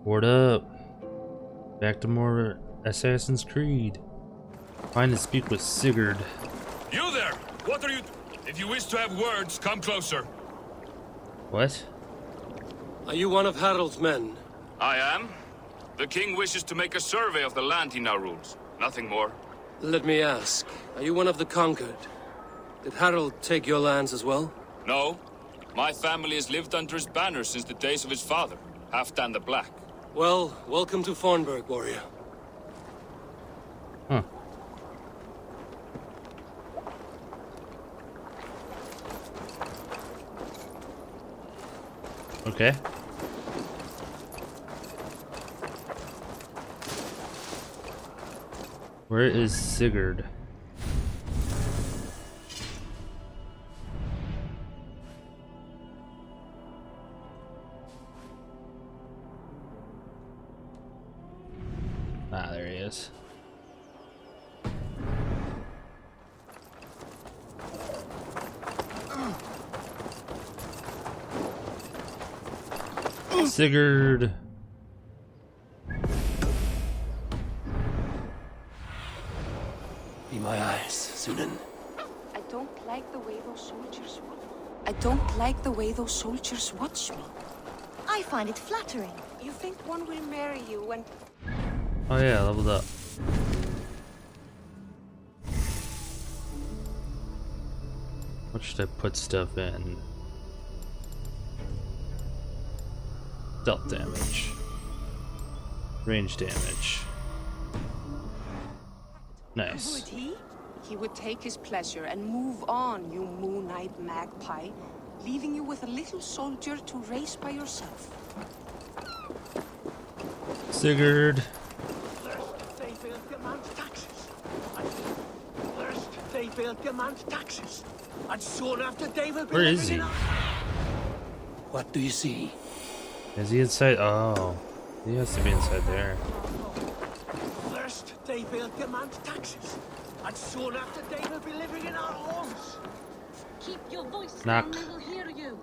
What up? Back to more Assassin's Creed. Find and speak with Sigurd. You there! What are you... If you wish to have words, come closer. What? Are you one of Harald's men? I am. The king wishes to make a survey of the land he now rules. Nothing more. Let me ask, are you one of the conquered? Did Harald take your lands as well? No. My family has lived under his banner since the days of his father, Halfdan the Black. Well, welcome to Fornburg, warrior. Huh. Okay. Where is Sigurd? Ah, there he is. Sigurd. Be my eyes, Sunan. I don't like the way those soldiers watch me. I find it flattering. You think one will marry you when... Oh yeah, leveled up. What should I put stuff in? Stealth damage. Range damage. Nice. Would he? He would take his pleasure and move on, you moon-eyed magpie, leaving you with a little soldier to race by yourself. Sigurd. First they will demand taxes. First they will demand taxes. And soon after they will be... Where is he? What do you see? Is he inside? Oh. He has to be inside there. First they will demand taxes. And soon after they will be living in our homes. Keep your voice Knock. down, they will hear you.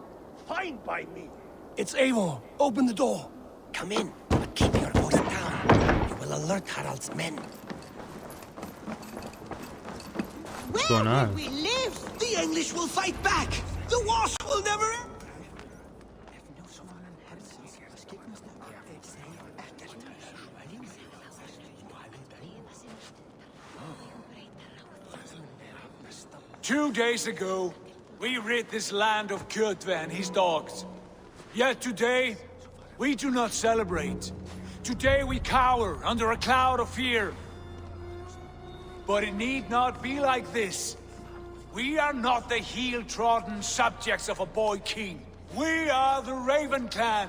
Fine by me. It's Eivor. Open the door. Come in, but keep your voice down. You will alert Harald's men. What's going on? We live! The English will fight back! The wars will never end! Two days ago, we rid this land of Kjotve and his dogs. Yet today, we do not celebrate. Today we cower under a cloud of fear. But it need not be like this. We are not the heel-trodden subjects of a boy king. We are the Raven clan.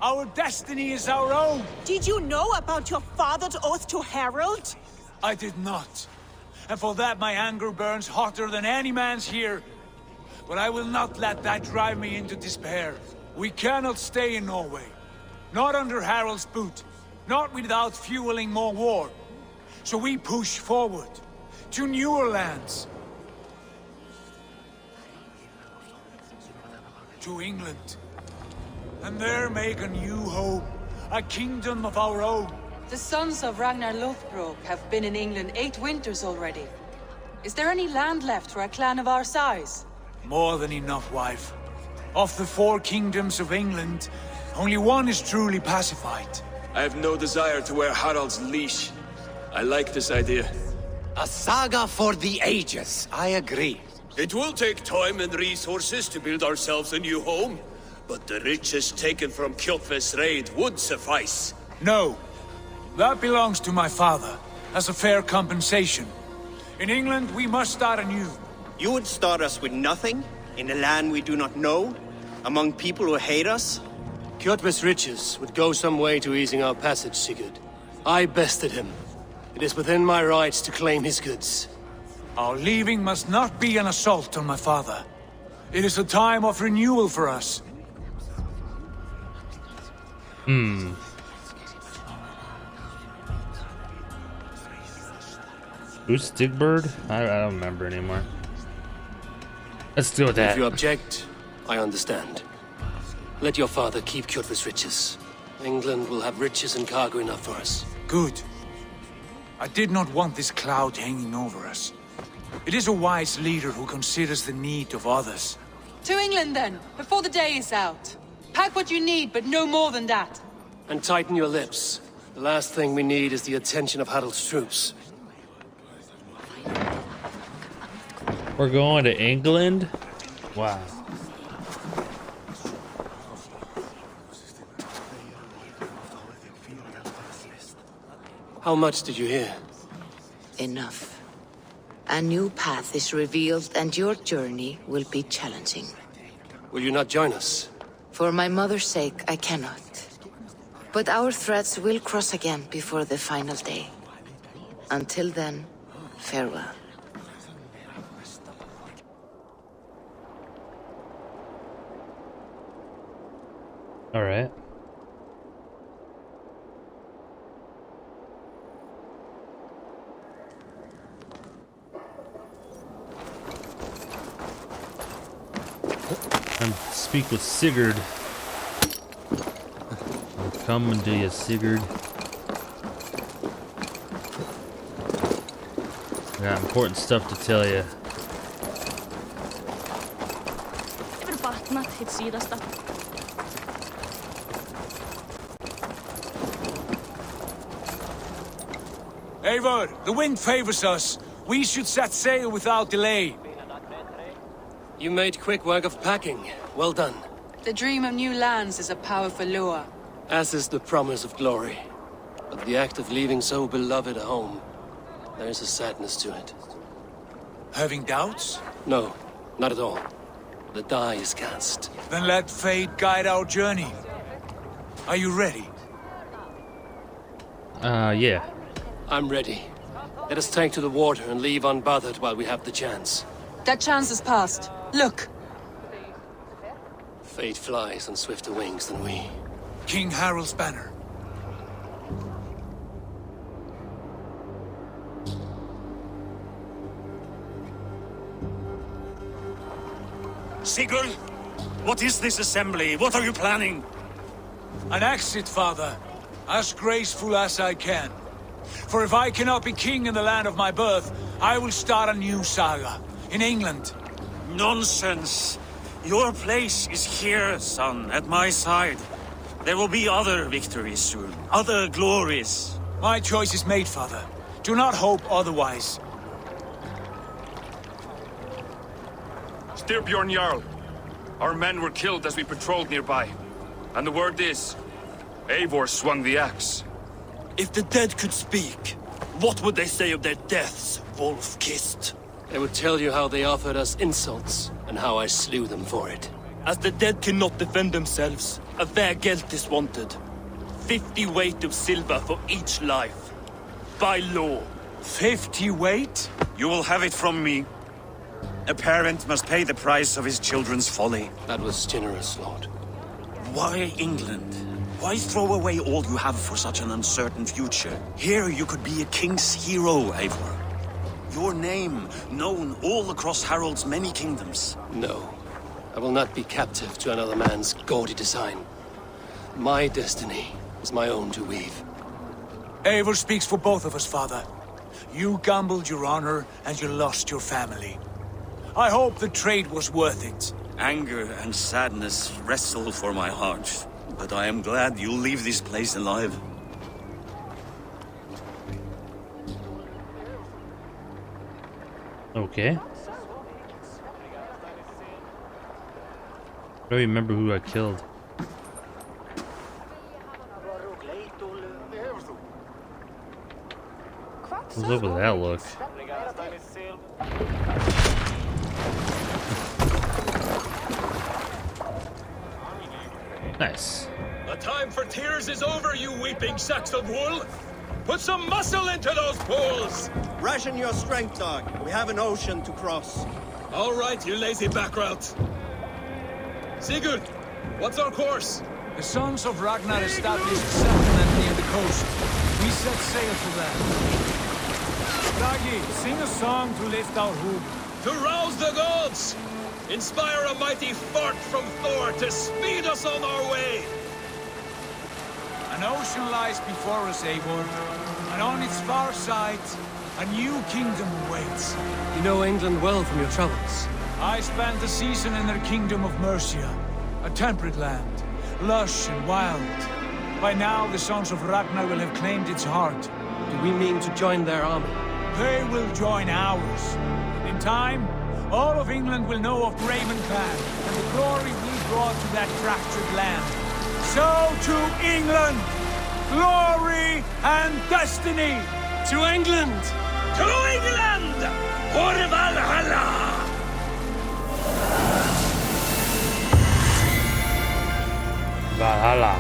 Our destiny is our own. Did you know about your father's oath to Harald? I did not. And for that my anger burns hotter than any man's here. But I will not let that drive me into despair. We cannot stay in Norway. Not under Harald's boot. Not without fueling more war. So we push forward. To newer lands. To England. And there make a new home. A kingdom of our own. The sons of Ragnar Lothbrok have been in England 8 winters already. Is there any land left for a clan of our size? More than enough, wife. Of the 4 kingdoms of England, only one is truly pacified. I have no desire to wear Harald's leash. I like this idea. A saga for the ages, I agree. It will take time and resources to build ourselves a new home, but the riches taken from Kjotve's raid would suffice. No. That belongs to my father, as a fair compensation. In England, we must start anew. You would start us with nothing? In a land we do not know? Among people who hate us? Kjotve's riches would go some way to easing our passage, Sigurd. I bested him. It is within my rights to claim his goods. Our leaving must not be an assault on my father. It is a time of renewal for us. Who's Stigbird? I don't remember anymore. Let's do that. If you object, I understand. Let your father keep Kjotve's riches. England will have riches and cargo enough for us. Good. I did not want this cloud hanging over us. It is a wise leader who considers the need of others. To England, then, before the day is out. Pack what you need, but no more than that. And tighten your lips. The last thing we need is the attention of Harold's troops. We're going to England? Wow. How much did you hear? Enough. A new path is revealed and your journey will be challenging. Will you not join us? For my mother's sake, I cannot. But our threads will cross again before the final day. Until then, farewell. All right. And speak with Sigurd. I'm coming to you, Sigurd. I got important stuff to tell you. Eivor, the wind favors us. We should set sail without delay. You made quick work of packing. Well done. The dream of new lands is a powerful lure. As is the promise of glory. But the act of leaving so beloved a home, there is a sadness to it. Having doubts? No, not at all. The die is cast. Then let fate guide our journey. Are you ready? Yeah. I'm ready. Let us take to the water and leave unbothered while we have the chance. That chance is past. Look! Fate flies on swifter wings than we. King Harald's banner. Sigurd, what is this assembly? What are you planning? An exit, father. As graceful as I can. For if I cannot be king in the land of my birth, I will start a new saga. In England. Nonsense. Your place is here, son, at my side. There will be other victories soon. Other glories. My choice is made, father. Do not hope otherwise. Styrbjorn Jarl. Our men were killed as we patrolled nearby. And the word is, Eivor swung the axe. If the dead could speak, what would they say of their deaths, wolf-kissed? They would tell you how they offered us insults, and how I slew them for it. As the dead cannot defend themselves, a fair gelt is wanted. 50 weight of silver for each life. By law. 50 weight? You will have it from me. A parent must pay the price of his children's folly. That was generous, Lord. Why England? Why throw away all you have for such an uncertain future? Here you could be a king's hero, Eivor. Your name known all across Harold's many kingdoms. No. I will not be captive to another man's gaudy design. My destiny is my own to weave. Eivor speaks for both of us, father. You gambled your honor, and you lost your family. I hope the trade was worth it. Anger and sadness wrestle for my heart. But I am glad you'll leave this place alive. Okay. I don't remember who I killed. What's up with that look? Nice. The time for tears is over, you weeping sacks of wool! Put some muscle into those pools! Ration your strength, dog. We have an ocean to cross. All right, you lazy backrout. Sigurd, what's our course? The sons of Ragnar established a settlement near the coast. We set sail for them. Bragi, sing a song to lift our hoop. To rouse the gods! Inspire a mighty fart from Thor to speed us on our way! An ocean lies before us, Eivor, and on its far side, a new kingdom awaits. You know England well from your travels. I spent a season in their kingdom of Mercia, a temperate land, lush and wild. By now, the sons of Ragnar will have claimed its heart. Do we mean to join their army? They will join ours. In time, all of England will know of Greyman Clan, and the glory we brought to that fractured land. So to England! Glory and destiny! To England! To England! For Valhalla! Valhalla.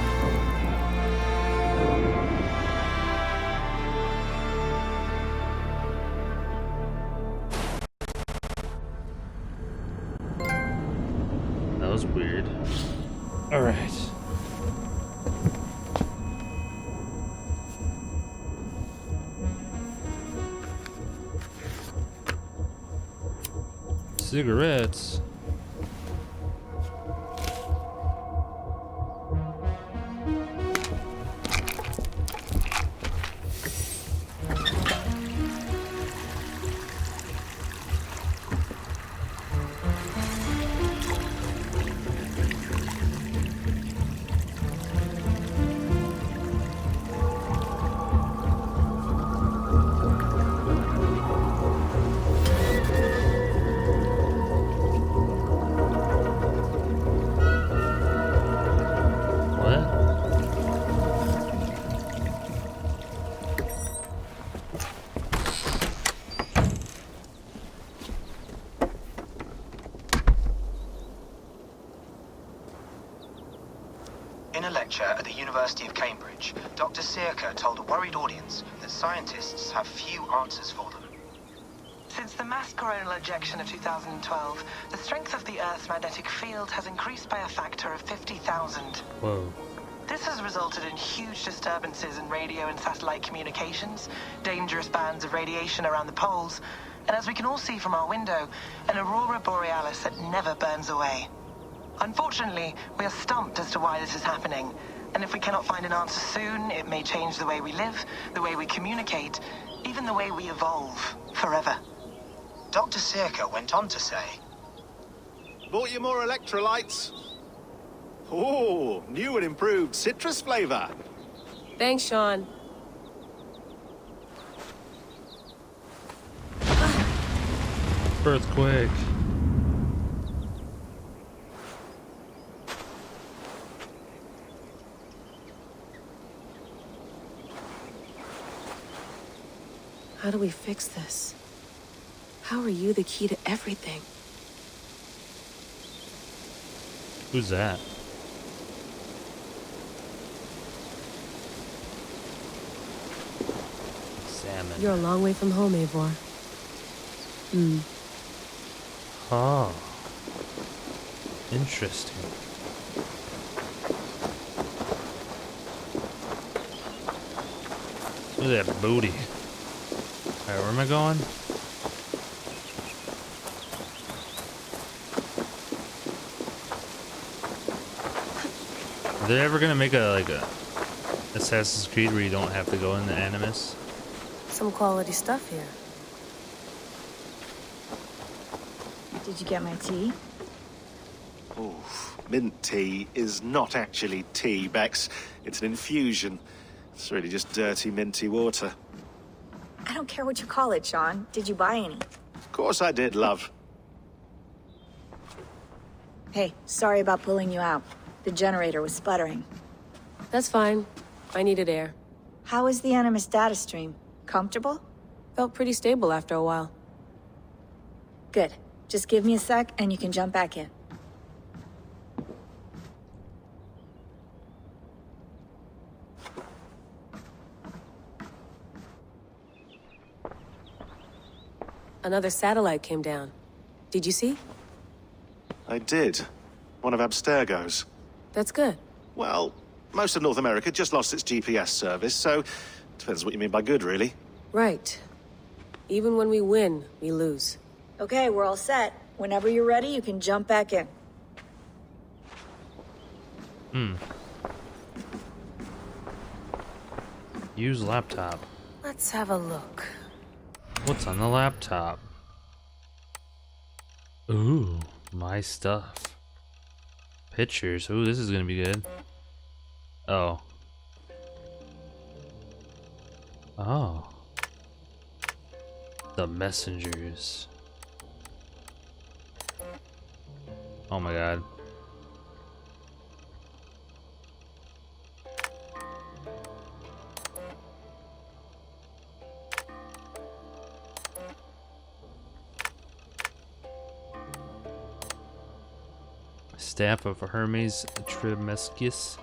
That was weird. All right. Cigarettes. In a lecture at the University of Cambridge, Dr. Circa told a worried audience that scientists have few answers for them. Since the mass coronal ejection of 2012, the strength of the Earth's magnetic field has increased by a factor of 50,000. Whoa. This has resulted in huge disturbances in radio and satellite communications, dangerous bands of radiation around the poles, and as we can all see from our window, an aurora borealis that never burns away. Unfortunately, we are stumped as to why this is happening, and if we cannot find an answer soon, it may change the way we live, the way we communicate, even the way we evolve, forever. Dr. Circa went on to say, Bought you more electrolytes? Oh, new and improved citrus flavor. Thanks, Sean. Earthquake. How do we fix this? How are you the key to everything? Who's that? Salmon. You're a long way from home, Eivor. Oh. Interesting. Look at that booty. Alright, where am I going? Are they ever gonna make a Assassin's Creed where you don't have to go in the Animus? Some quality stuff here. Did you get my tea? Oh, mint tea is not actually tea, Bex. It's an infusion. It's really just dirty, minty water. I don't care what you call it, Sean. Did you buy any? Of course I did, love. Hey, sorry about pulling you out. The generator was sputtering. That's fine. I needed air. How is the Animus data stream? Comfortable? Felt pretty stable after a while. Good. Just give me a sec and you can jump back in. Another satellite came down. Did you see? I did. One of Abstergo's. That's good. Well, most of North America just lost its GPS service, so depends what you mean by good, really. Right. Even when we win, we lose. Okay, we're all set. Whenever you're ready, you can jump back in. Use laptop. Let's have a look. What's on the laptop? Ooh, my stuff. Pictures. Ooh, this is gonna be good. Oh. Oh. The messengers. Oh my god. Staff of Hermes Trismegistus,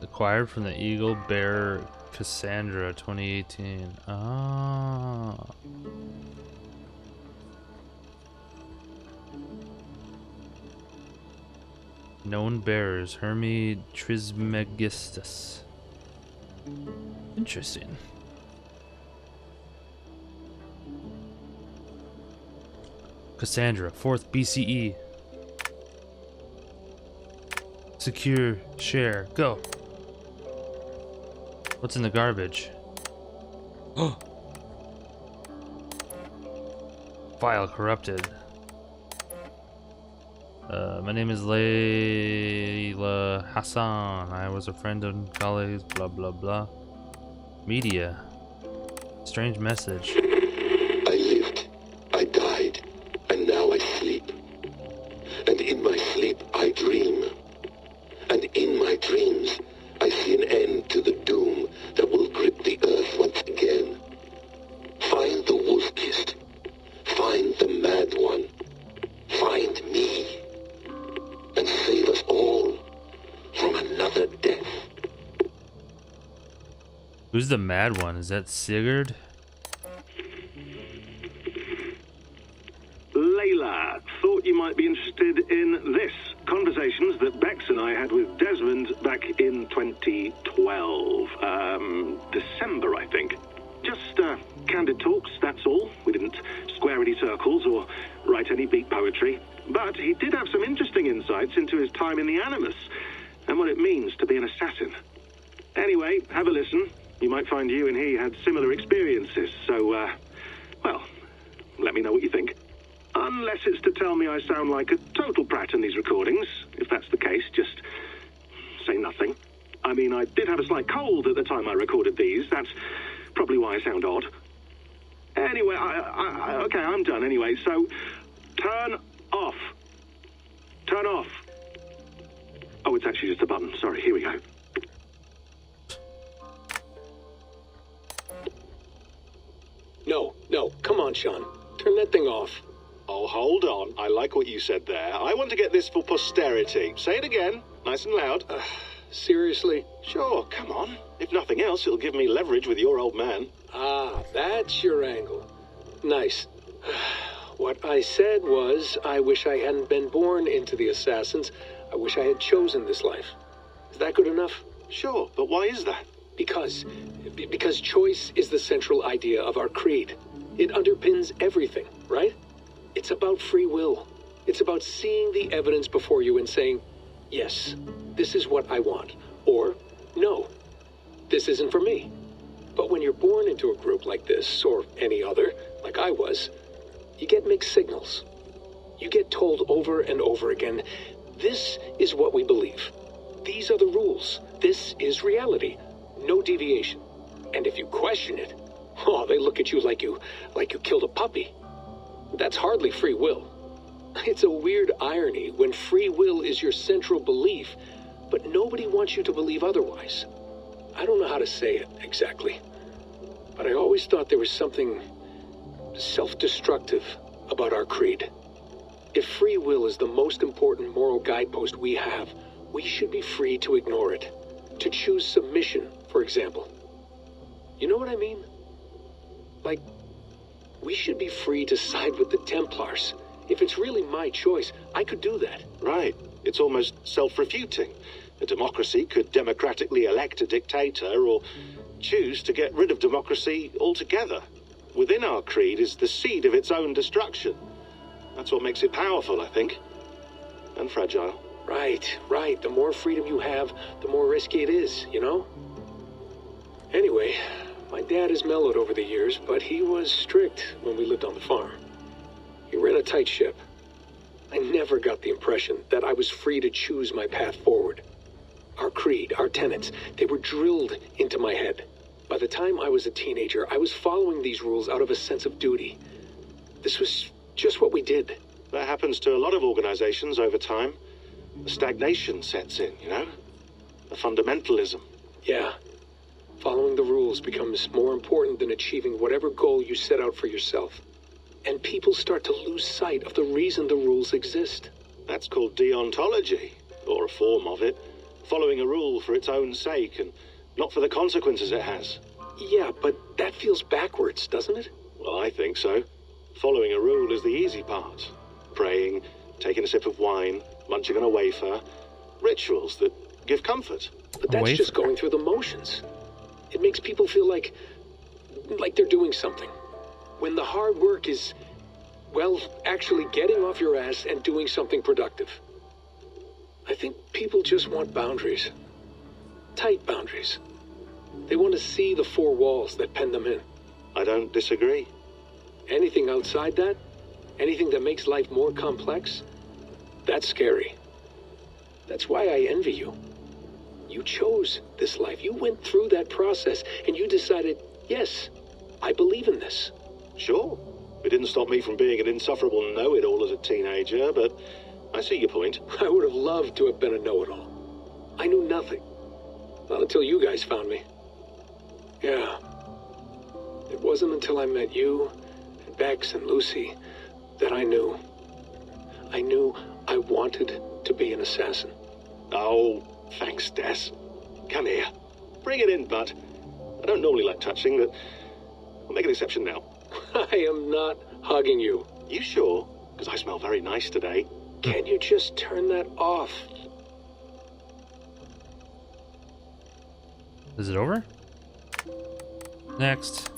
acquired from the Eagle Bearer Cassandra 2018. Ah. Known bearers, Hermes Trismegistus. Interesting. Cassandra, 4th BCE. Secure, share, go. What's in the garbage? Oh. File corrupted. My name is Layla Hassan. I was a friend of colleagues, blah blah blah. Media. Strange message. I lived, I died, and now I sleep. And in my sleep I dream. And in my dreams I see an end to the doom that will grip the earth once again. Find the wolf-kissed. Find the mad one. Find me. And save us all from another death. Who's the mad one? Is that Sigurd? Layla, thought you might be interested in this. Conversations that Bex and I had with Desmond back in 2012. December, I think. Just candid talks, that's all. We didn't square any circles or write any beat poetry. But he did have some interesting insights into his time in the Animus and what it means to be an assassin. Anyway, have a listen. You might find you and he had similar experiences, so, well, let me know what you think. Unless it's to tell me I sound like a total prat in these recordings. If that's the case, just say nothing. I mean, I did have a slight cold at the time I recorded these. That's probably why I sound odd. Anyway, okay, I'm done anyway, so turn off. Turn off. Oh, it's actually just a button. Sorry, here we go. No, come on, Sean. Turn that thing off. Oh, hold on. I like what you said there. I want to get this for posterity. Say it again, nice and loud. Seriously? Sure, come on. If nothing else, it'll give me leverage with your old man. Ah, that's your angle. Nice. What I said was, I wish I hadn't been born into the Assassins. I wish I had chosen this life. Is that good enough? Sure, but why is that? Because choice is the central idea of our creed. It underpins everything, right? It's about free will. It's about seeing the evidence before you and saying, yes, this is what I want. Or, no, this isn't for me. But when you're born into a group like this, or any other, like I was, you get mixed signals. You get told over and over again, this is what we believe. These are the rules. This is reality. No deviation. And if you question it, oh, they look at you like you killed a puppy. That's hardly free will. It's a weird irony when free will is your central belief, but nobody wants you to believe otherwise. I don't know how to say it exactly, but I always thought there was something self-destructive about our creed. If free will is the most important moral guidepost we have, we should be free to ignore it. To choose submission, for example. You know what I mean? Like, we should be free to side with the Templars. If it's really my choice, I could do that. Right. It's almost self-refuting. A democracy could democratically elect a dictator or choose to get rid of democracy altogether. Within our creed is the seed of its own destruction. That's what makes it powerful, I think. And fragile. Right. The more freedom you have, the more risky it is, you know? Anyway, my dad has mellowed over the years, but he was strict when we lived on the farm. He ran a tight ship. I never got the impression that I was free to choose my path forward. Our creed, our tenets, they were drilled into my head. By the time I was a teenager, I was following these rules out of a sense of duty. This was just what we did. That happens to a lot of organizations over time. The stagnation sets in, you know? The fundamentalism. Yeah. Following the rules becomes more important than achieving whatever goal you set out for yourself. And people start to lose sight of the reason the rules exist. That's called deontology, or a form of it. Following a rule for its own sake, and not for the consequences it has. Yeah, but that feels backwards, doesn't it? Well, I think so. Following a rule is the easy part. Praying, taking a sip of wine, munching on a wafer. Rituals that give comfort. But that's just going through the motions. It makes people feel like they're doing something. When the hard work is, well, actually getting off your ass and doing something productive. I think people just want boundaries. Tight boundaries. They want to see the four walls that pen them in. I don't disagree. Anything outside that, anything that makes life more complex, that's scary. That's why I envy you. You chose this life. You went through that process, and you decided, yes, I believe in this. Sure. It didn't stop me from being an insufferable know-it-all as a teenager, but I see your point. I would have loved to have been a know-it-all. I knew nothing. Not until you guys found me. Yeah. It wasn't until I met you, and Bex and Lucy, that I knew. I knew I wanted to be an assassin. Oh, thanks, Des. Come here. Bring it in, bud. I don't normally like touching, but I'll make an exception now. I am not hugging you. You sure? Because I smell very nice today. Can't you just turn that off? Is it over? Next.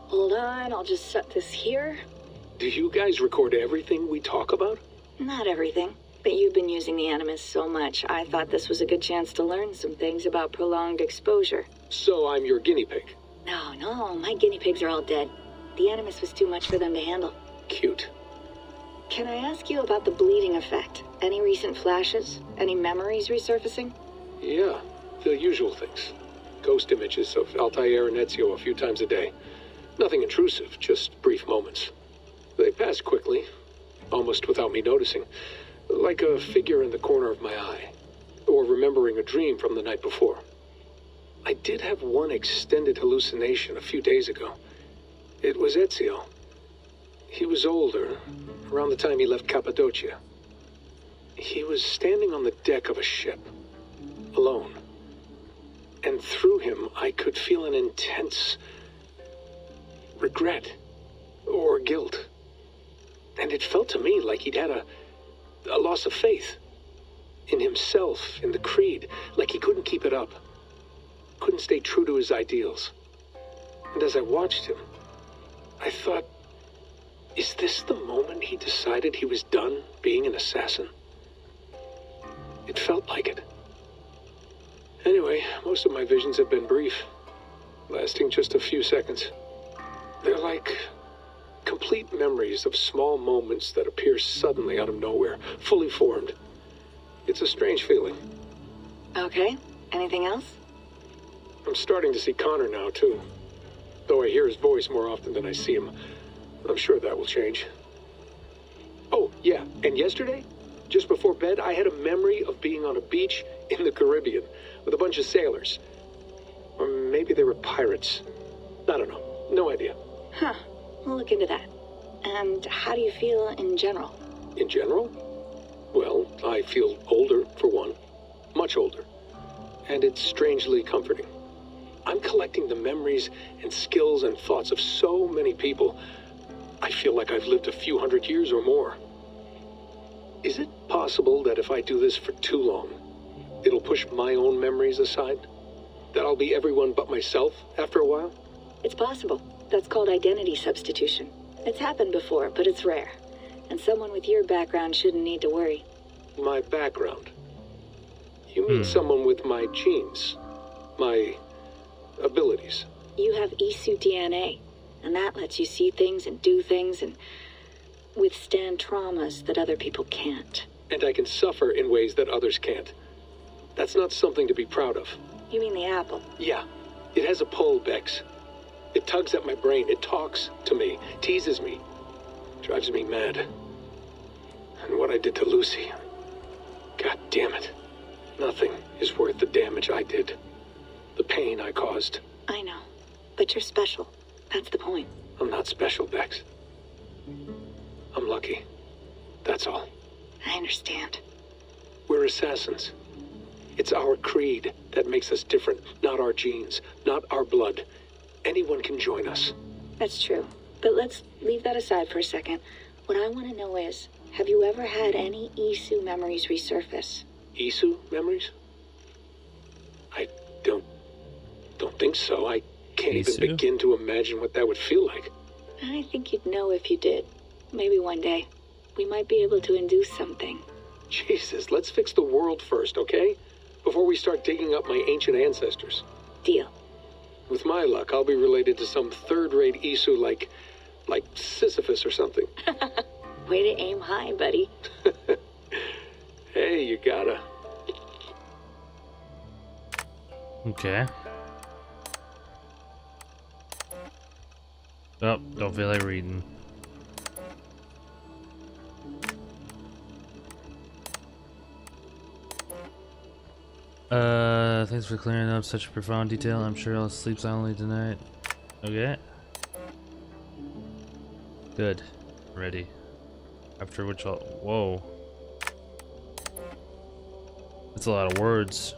Hold on, I'll just set this here. Do you guys record everything we talk about? Not everything, but you've been using the Animus so much, I thought this was a good chance to learn some things about prolonged exposure. So I'm your guinea pig? No, my guinea pigs are all dead. The Animus was too much for them to handle. Cute. Can I ask you about the bleeding effect? Any recent flashes? Any memories resurfacing? Yeah, the usual things. Ghost images of Altair and Ezio a few times a day. Nothing intrusive, just brief moments. They pass quickly, almost without me noticing. Like a figure in the corner of my eye. Or remembering a dream from the night before. I did have one extended hallucination a few days ago. It was Ezio. He was older, around the time he left Cappadocia. He was standing on the deck of a ship, alone. And through him, I could feel an intense regret or guilt. And it felt to me like he'd had a loss of faith in himself, in the Creed, like he couldn't keep it up, couldn't stay true to his ideals. And as I watched him, I thought, is this the moment he decided he was done being an assassin? It felt like it. Anyway, most of my visions have been brief, lasting just a few seconds. They're like complete memories of small moments that appear suddenly out of nowhere, fully formed. It's a strange feeling. Okay, anything else? I'm starting to see Connor now, too. Though I hear his voice more often than I see him, I'm sure that will change. Oh, yeah, and yesterday, just before bed, I had a memory of being on a beach in the Caribbean with a bunch of sailors. Or maybe they were pirates. I don't know. No idea. Huh. We'll look into that. And how do you feel in general? In general? Well, I feel older, for one. Much older. And it's strangely comforting. I'm collecting the memories and skills and thoughts of so many people. I feel like I've lived a few hundred years or more. Is it possible that if I do this for too long, it'll push my own memories aside? That I'll be everyone but myself after a while? It's possible. That's called identity substitution. It's happened before, but it's rare. And someone with your background shouldn't need to worry. My background? You mean someone with my genes? My abilities. You have Isu DNA, and that lets you see things and do things and withstand traumas that other people can't. And I can suffer in ways that others can't. That's not something to be proud of. You mean the apple? Yeah. It has a pull, Bex. It tugs at my brain. It talks to me, teases me, drives me mad. And what I did to Lucy... God damn it. Nothing is worth the damage I did. The pain I caused. I know. But you're special. That's the point. I'm not special, Bex. I'm lucky. That's all. I understand. We're assassins. It's our creed that makes us different, not our genes, not our blood. Anyone can join us. That's true. But let's leave that aside for a second. What I want to know is, have you ever had any Isu memories resurface? Isu memories? I don't think so. I can't even begin to imagine what that would feel like. I think you'd know if you did. Maybe one day. We might be able to induce something. Jesus, let's fix the world first, okay? Before we start digging up my ancient ancestors. Deal. With my luck, I'll be related to some third-rate Isu like Sisyphus or something. Way to aim high, buddy. Hey, you gotta. Okay. Oh, don't feel like reading. Thanks for clearing up such profound detail. I'm sure I'll sleep soundly tonight. Okay. Good. Ready. After which I'll... Whoa. That's a lot of words.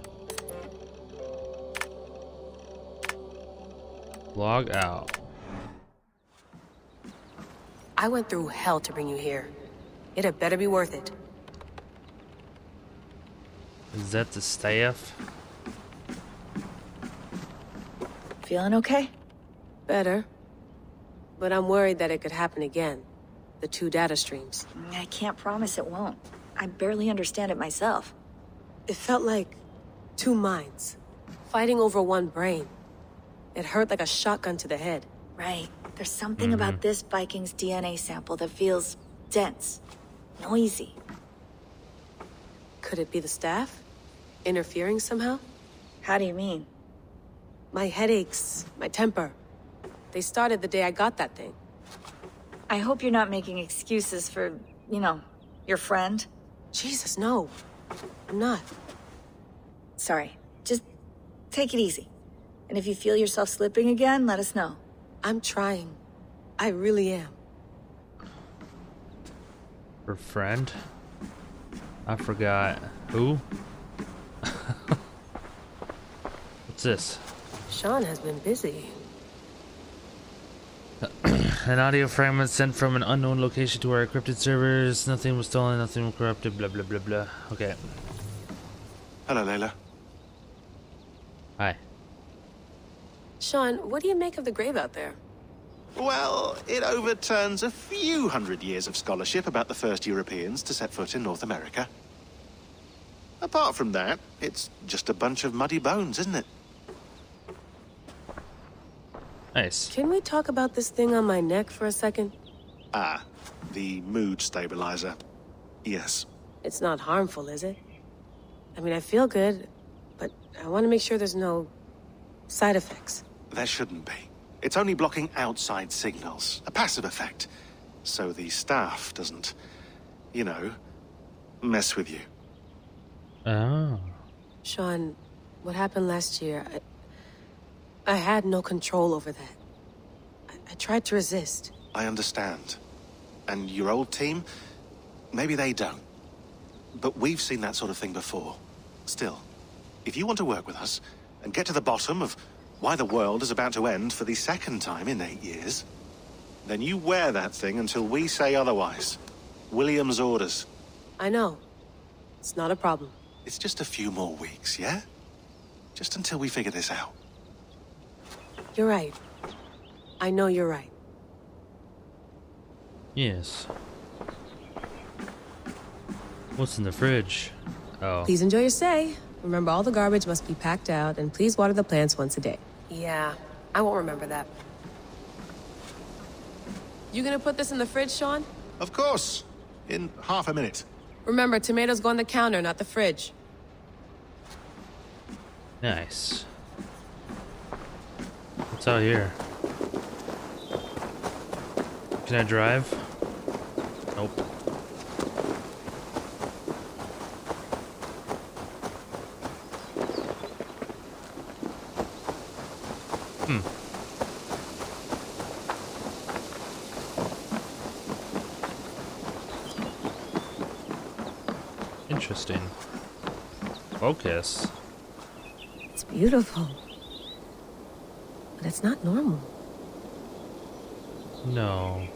Log out. I went through hell to bring you here. It had better be worth it. Is that the staff? Feeling okay? Better. But I'm worried that it could happen again. The 2 data streams. I can't promise it won't. I barely understand it myself. It felt like 2 minds, fighting over one brain. It hurt like a shotgun to the head. Right. There's something about this Viking's DNA sample that feels dense, noisy. Could it be the staff? Interfering somehow? How do you mean? My headaches, my temper. They started the day I got that thing. I hope you're not making excuses for, you know, your friend. Jesus, no. I'm not. Sorry. Just take it easy. And if you feel yourself slipping again, let us know. I'm trying. I really am. Her friend? I forgot. Who? What's this? Sean has been busy. An audio fragment sent from an unknown location to our encrypted servers. Nothing was stolen, nothing was corrupted, blah blah blah blah. Okay. Hello, Layla. Hi. Sean, what do you make of the grave out there? Well, it overturns a few hundred years of scholarship about the first Europeans to set foot in North America. Apart from that, it's just a bunch of muddy bones, isn't it? Nice. Can we talk about this thing on my neck for a second? Ah, the mood stabilizer. Yes. It's not harmful, is it? I mean, I feel good, but I want to make sure there's no side effects. There shouldn't be. It's only blocking outside signals, a passive effect. So the staff doesn't, you know, mess with you. Oh. Sean, what happened last year, I had no control over that. I tried to resist. I understand. And your old team, maybe they don't. But we've seen that sort of thing before. Still, if you want to work with us and get to the bottom of why the world is about to end for the second time in 8 years, then you wear that thing until we say otherwise. William's orders. I know. It's not a problem. It's just a few more weeks, yeah? Just until we figure this out. You're right. I know you're right. Yes. What's in the fridge? Oh. Please enjoy your stay. Remember, all the garbage must be packed out, and please water the plants once a day. Yeah, I won't remember that. You gonna put this in the fridge, Sean? Of course. In half a minute. Remember, tomatoes go on the counter, not the fridge. Nice. What's out here? Can I drive? Nope. Interesting. Focus. It's beautiful. But it's not normal. No.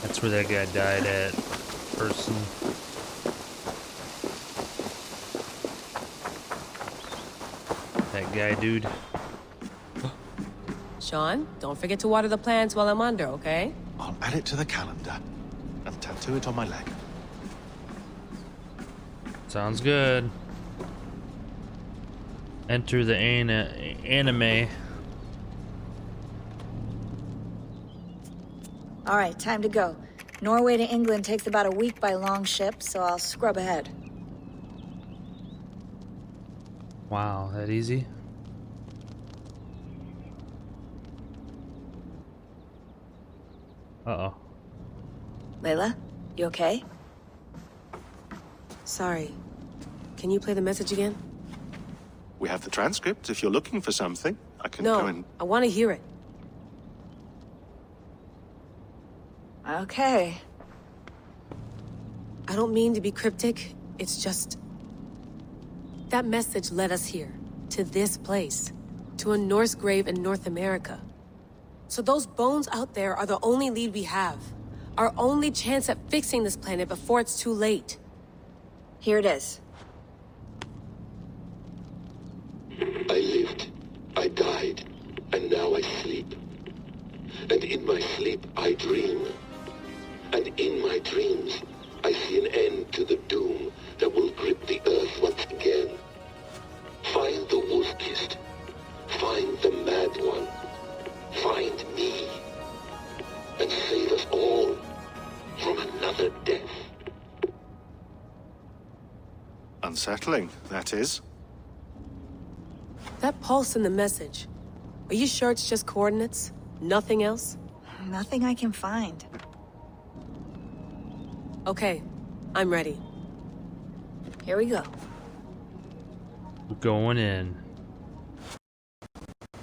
That's where that guy died at. Person. That guy, dude. Sean, don't forget to water the plants while I'm under, okay? I'll add it to the calendar and tattoo it on my leg. Sounds good. Enter the anime. All right, time to go. Norway to England takes about a week by long ship, so I'll scrub ahead. Wow, that easy? Uh-oh. Layla, you okay? Sorry. Can you play the message again? We have the transcript. If you're looking for something, I can go and... No, I want to hear it. Okay. I don't mean to be cryptic. It's just... that message led us here. To this place. To a Norse grave in North America. So those bones out there are the only lead we have. Our only chance at fixing this planet before it's too late. Here it is. I lived, I died, and now I sleep. And in my sleep I dream. And in my dreams I see an end to the doom that will grip the earth once again. Find the wolf-kissed. Find the mad one. Find me. And save us all from another death. Unsettling, that is. That pulse in the message. Are you sure it's just coordinates? Nothing else? Nothing I can find. Okay, I'm ready. Here we go. We're going in.